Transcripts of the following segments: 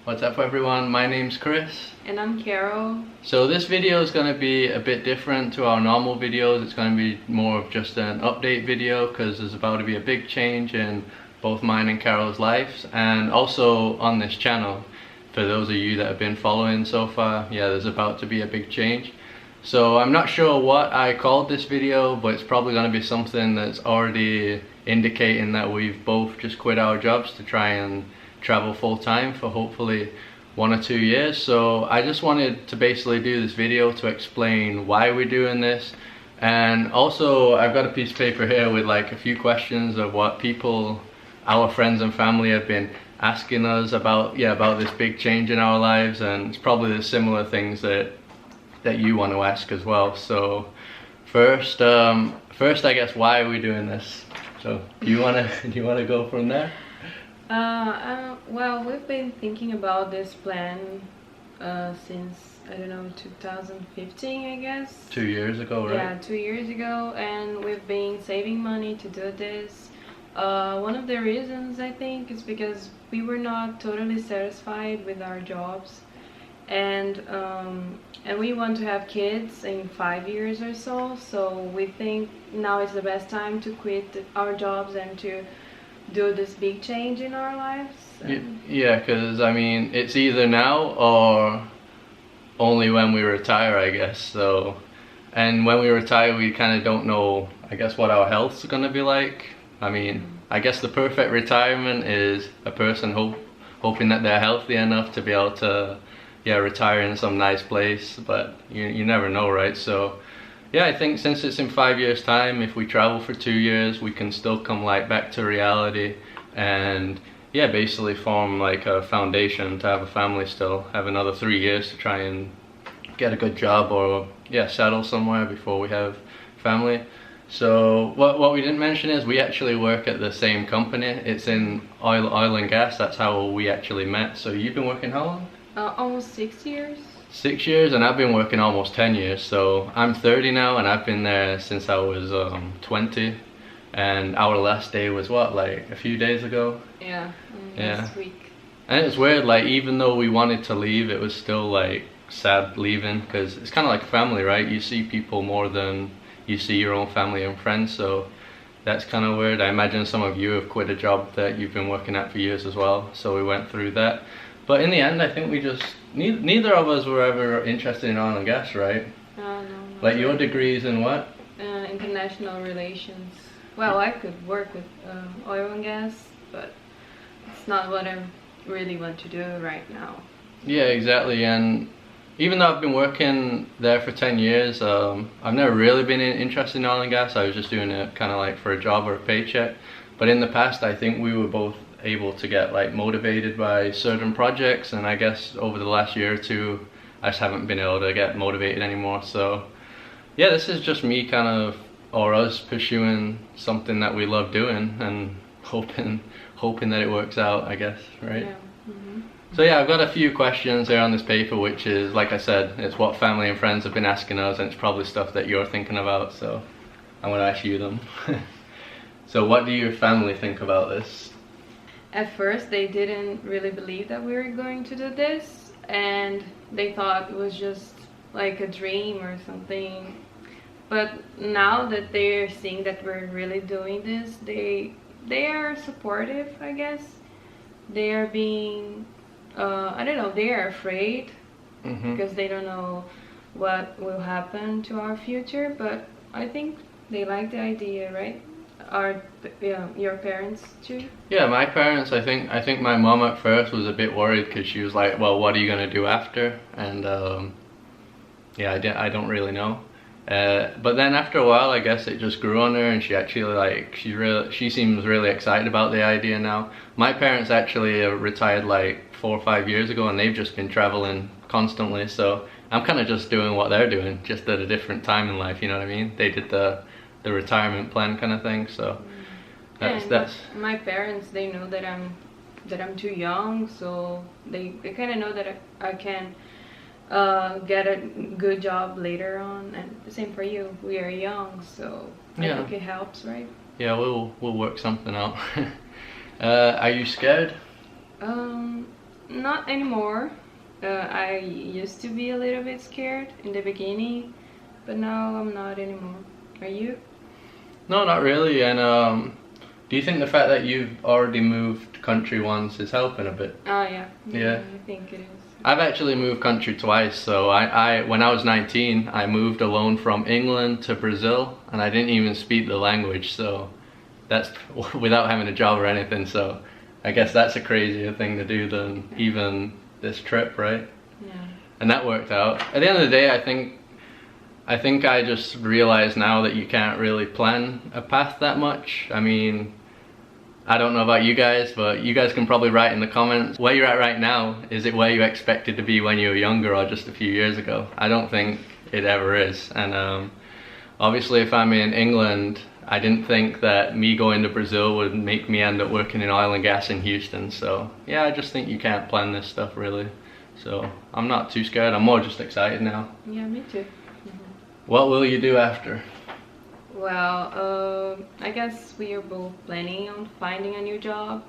What's up everyone, my name's Chris. And I'm Carol. So this video is going to be a bit different to our normal videos. It's going to be more of just an update video because there's about to be a big change in both mine and Carol's lives, and also on this channel. For those of you that have been following so far, yeah, there's about to be a big change. So I'm not sure what I called this video, but it's probably going to be something that's already indicating that we've both just quit our jobs to try and travel full-time for hopefully 1 or 2 years. So I just wanted to basically do this video to explain why we're doing this, and also I've got a piece of paper here with like a few questions of what people, our friends and family, have been asking us about this big change in our lives, and it's probably the similar things that you want to ask as well. So first I guess, why are we doing this? So do you want to go from there? Well, we've been thinking about this plan since, I don't know, 2015, I guess. 2 years ago, right? Yeah, 2 years ago, and we've been saving money to do this. One of the reasons, I think, is because we were not totally satisfied with our jobs, and we want to have kids in 5 years or so. So we think now is the best time to quit our jobs and to do this big change in our lives. Yeah, because I mean, it's either now or only when we retire, I guess. So, and when we retire, we kind of don't know, I guess, what our health's gonna be like. I mean, I guess the perfect retirement is a person hoping that they're healthy enough to be able to, yeah, retire in some nice place, but you never know, right? So yeah, I think since it's in 5 years time, if we travel for 2 years, we can still come like back to reality and, yeah, basically form like a foundation to have a family still, have another 3 years to try and get a good job or, yeah, settle somewhere before we have family. So what we didn't mention is we actually work at the same company. It's in oil and gas. That's how we actually met. So you've been working how long? Almost 6 years. 6 years, and I've been working almost 10 years. So I'm 30 now, and I've been there since I was 20. And our last day was what, like a few days ago? Yeah, yeah. Last week. And it's weird, like even though we wanted to leave, it was still like sad leaving, because it's kind of like family, right? You see people more than you see your own family and friends, so that's kind of weird. I imagine some of you have quit a job that you've been working at for years as well, so we went through that. But in the end, I think we just, neither of us were ever interested in oil and gas, right? No. Like your degree's in what? International relations. Well, I could work with oil and gas, but it's not what I really want to do right now. Yeah, exactly. And even though I've been working there for 10 years, I've never really been interested in oil and gas. I was just doing it kind of like for a job or a paycheck. But in the past, I think we were both able to get like motivated by certain projects, and I guess over the last year or two I just haven't been able to get motivated anymore. So yeah, this is just me kind of, or us, pursuing something that we love doing and hoping that it works out, I guess, right? Yeah. Mm-hmm. So yeah, I've got a few questions here on this paper, which is, like I said, it's what family and friends have been asking us, and it's probably stuff that you're thinking about, so I'm going to ask you them. So what do your family think about this? At first, they didn't really believe that we were going to do this, and they thought it was just like a dream or something. But now that they're seeing that we're really doing this, they are supportive, I guess. They are being, I don't know, they are afraid because they don't know what will happen to our future, but I think they like the idea, right? Your parents too? Yeah, my parents, I think my mom at first was a bit worried because she was like, well, what are you going to do after? And yeah, I don't really know. But then after a while, I guess it just grew on her, and she actually like, she seems really excited about the idea now. My parents actually retired like 4 or 5 years ago, and they've just been traveling constantly, so I'm kind of just doing what they're doing, just at a different time in life, you know what I mean? They did the retirement plan kind of thing, so that's my parents, they know that I'm too young, so they kind of know that I can get a good job later on, and the same for you. We are young, so I think it helps, right? Yeah, we'll work something out. Are you scared? not anymore. I used to be a little bit scared in the beginning, but now I'm not anymore. Are you? No, not really. And do you think the fact that you've already moved country once is helping a bit? Oh yeah. Yeah. I think it is. I've actually moved country twice. So when I was 19, I moved alone from England to Brazil, and I didn't even speak the language. So that's without having a job or anything. So I guess that's a crazier thing to do than even this trip, right? Yeah. And that worked out. At the end of the day, I think I just realize now that you can't really plan a path that much. I mean, I don't know about you guys, but you guys can probably write in the comments where you're at right now. Is it where you expected to be when you were younger or just a few years ago? I don't think it ever is. And obviously if I'm in England, I didn't think that me going to Brazil would make me end up working in oil and gas in Houston. So yeah, I just think you can't plan this stuff really. So I'm not too scared, I'm more just excited now. Yeah, me too. What will you do after? Well, I guess we are both planning on finding a new job,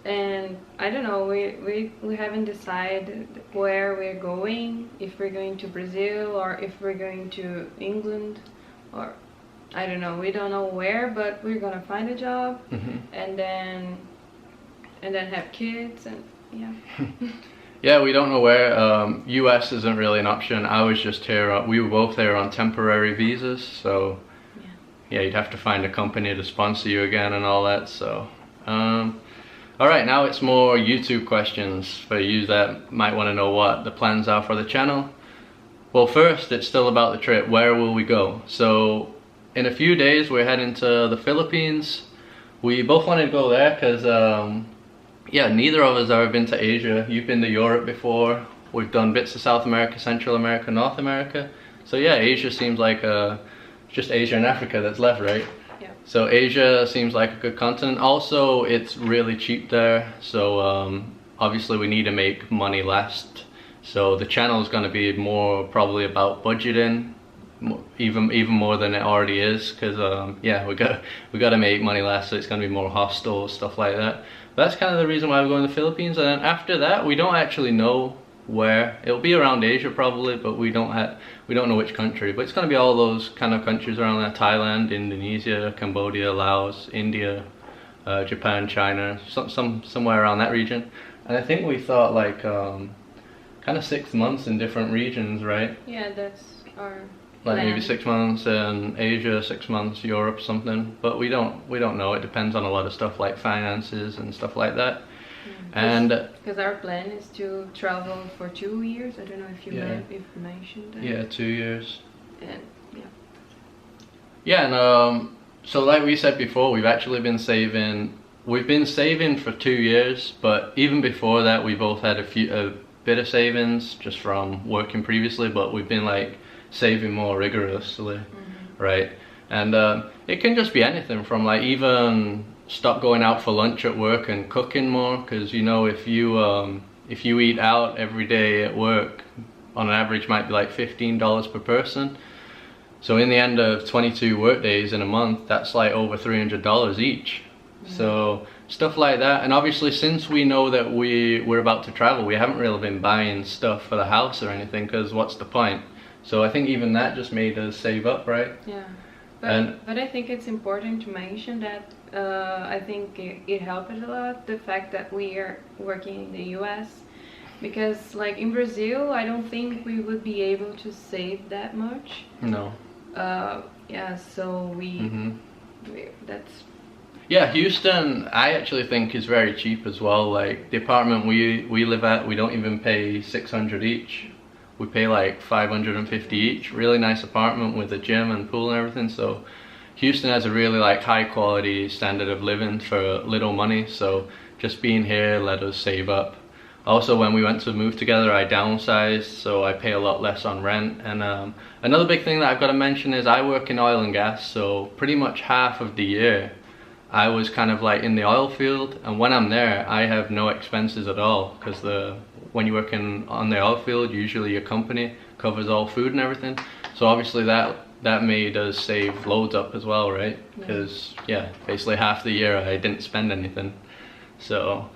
and I don't know, we haven't decided where we're going, if we're going to Brazil or if we're going to England, or I don't know, we don't know where, but we're gonna find a job. and then have kids, and yeah. Yeah, we don't know where. US isn't really an option. I was just here, we were both here on temporary visas, so yeah, you'd have to find a company to sponsor you again and all that. So alright, now it's more YouTube questions for you that might want to know what the plans are for the channel. Well, first, it's still about the trip. Where will we go? So in a few days we're heading to the Philippines. We both wanted to go there because yeah, neither of us have ever been to Asia. You've been to Europe before. We've done bits of South America, Central America, North America. So yeah, Asia seems like just Asia and Africa that's left, right? Yeah. So Asia seems like a good continent. Also, it's really cheap there. So obviously we need to make money last. So the channel is going to be more probably about budgeting, even more than it already is. Because yeah, we got to make money last. So it's going to be more hostel stuff like that. That's kind of the reason why we're going to the Philippines. And then after that, we don't actually know where. It'll be around Asia probably, but we don't know which country. But it's going to be all those kind of countries around there: Thailand, Indonesia, Cambodia, Laos, India, Japan, China, somewhere around that region. And I think we thought like kind of 6 months in different regions, right? Yeah, that's our like plan. maybe 6 months in Asia, 6 months Europe, something. But we don't know. It depends on a lot of stuff like finances and stuff like that. And because our plan is to travel for 2 years. I don't know if you mentioned that. Yeah, 2 years. And yeah. Yeah, and so like we said before, we've actually been saving. We've been saving for 2 years, but even before that, we both had a bit of savings just from working previously. But we've been like saving more rigorously, right? And it can just be anything from like even stop going out for lunch at work and cooking more, because you know, if you eat out every day at work, on an average might be like $15 per person. So in the end of 22 work days in a month, that's like over $300 each. So stuff like that. And obviously, since we know that we're about to travel, we haven't really been buying stuff for the house or anything, because what's the point? So I think even that just made us save up, right? Yeah. But I think it's important to mention that I think it helped a lot, the fact that we are working in the US, because like in Brazil, I don't think we would be able to save that much. No. Yeah, so that's... Yeah, Houston, I actually think is very cheap as well. Like the apartment we live at, we don't even pay $600 each. We pay like $550 each. Really nice apartment with a gym and pool and everything. So Houston has a really like high quality standard of living for little money. So just being here let us save up. Also, when we went to move together, I downsized, so I pay a lot less on rent. And another big thing that I've got to mention is I work in oil and gas. So pretty much half of the year I was kind of like in the oil field, and when I'm there I have no expenses at all, because when you work on the oil field, usually your company covers all food and everything. So obviously that made us save loads up as well, right? Because yeah, basically half the year I didn't spend anything. So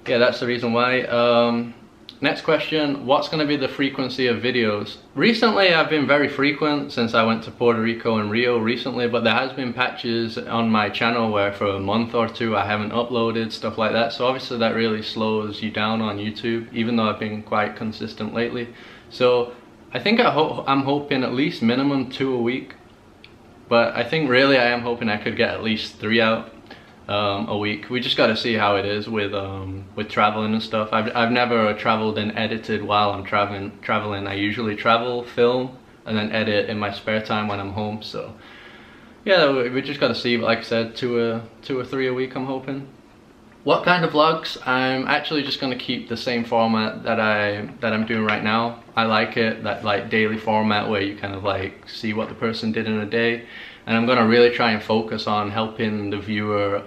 yeah, that's the reason why. Next question, what's going to be the frequency of videos? Recently I've been very frequent since I went to Puerto Rico and Rio recently, but there has been patches on my channel where for a month or two I haven't uploaded, stuff like that. So obviously that really slows you down on YouTube, even though I've been quite consistent lately. So I think I'm hoping at least minimum 2 a week, but I think really I am hoping I could get at least 3 out a week. We just got to see how it is with traveling and stuff. I've never traveled and edited while I'm traveling. I usually travel, film, and then edit in my spare time when I'm home. So yeah, we just got to see. But like I said, 2 or 3 a week, I'm hoping. What kind of vlogs? I'm actually just going to keep the same format that I'm doing right now. I like it, that like daily format where you kind of like see what the person did in a day. And I'm going to really try and focus on helping the viewer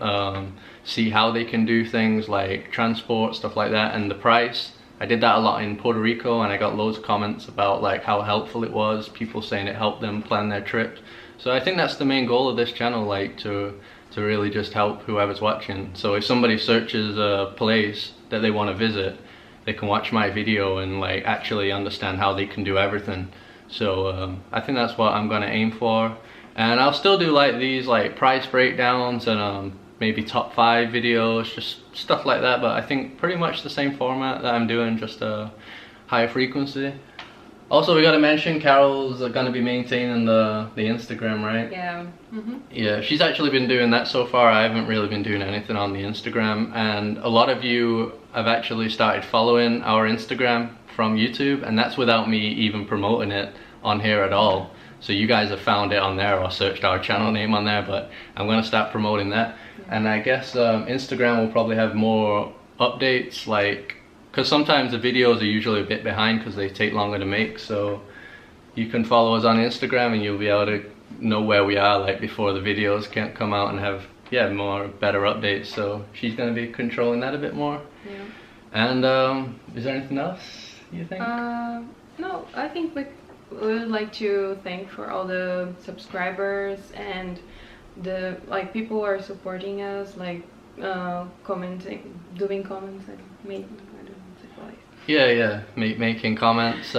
see how they can do things like transport, stuff like that, and the price. I did that a lot in Puerto Rico and I got loads of comments about like how helpful it was, people saying it helped them plan their trips. So I think that's the main goal of this channel, like to really just help whoever's watching. So if somebody searches a place that they want to visit, they can watch my video and like actually understand how they can do everything. So I think that's what I'm going to aim for. And I'll still do like these like price breakdowns and maybe top 5 videos, just stuff like that, but I think pretty much the same format that I'm doing, just a higher frequency. Also, we got to mention Carol's going to be maintaining the Instagram, right? Yeah. Yeah, she's actually been doing that so far. I haven't really been doing anything on the Instagram, and a lot of you have actually started following our Instagram from YouTube, and that's without me even promoting it on here at all. So you guys have found it on there or searched our channel name on there, but I'm going to start promoting that. Yeah. And I guess Instagram will probably have more updates, like, because sometimes the videos are usually a bit behind because they take longer to make. So you can follow us on Instagram and you'll be able to know where we are like before the videos can come out and have better updates. So she's going to be controlling that a bit more. Yeah. And is there anything else you think? No, I think we would like to thank for all the subscribers and the like people who are supporting us, like commenting, doing comments and making, I don't know what yeah, making comments.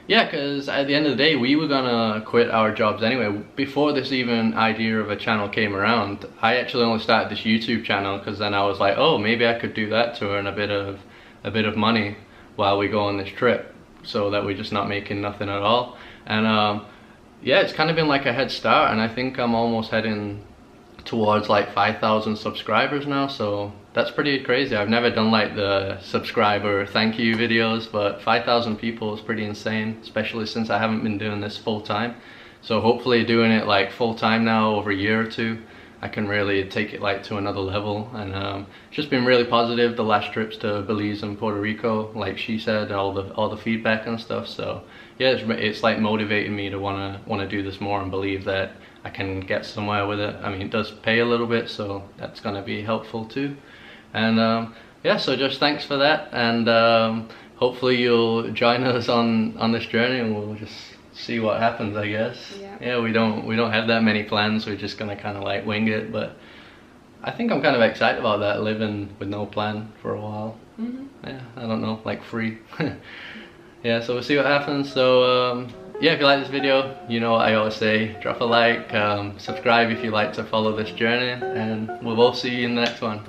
Yeah, because at the end of the day we were gonna quit our jobs anyway. Before this even idea of a channel came around, I actually only started this YouTube channel because then I was like, oh, maybe I could do that to earn a bit of money while we go on this trip, so that we're just not making nothing at all. And yeah, it's kind of been like a head start, and I think I'm almost heading towards like 5,000 subscribers now, so that's pretty crazy. I've never done like the subscriber thank you videos, but 5,000 people is pretty insane, especially since I haven't been doing this full time. So hopefully doing it like full time now over a year or two, I can really take it like to another level. And it's just been really positive, the last trips to Belize and Puerto Rico, like she said, all the feedback and stuff. So yeah, it's like motivating me to wanna do this more and believe that I can get somewhere with it. I mean, it does pay a little bit, so that's gonna be helpful too. And yeah, so just thanks for that, and hopefully you'll join us on this journey, and we'll just see what happens, I guess. Yeah, we don't have that many plans. We're just gonna kind of like wing it, but I think I'm kind of excited about that, living with no plan for a while. Yeah, I don't know, like free. Yeah, so we'll see what happens. So yeah, if you like this video, you know what I always say, drop a like, subscribe if you like to follow this journey, and we'll both see you in the next one.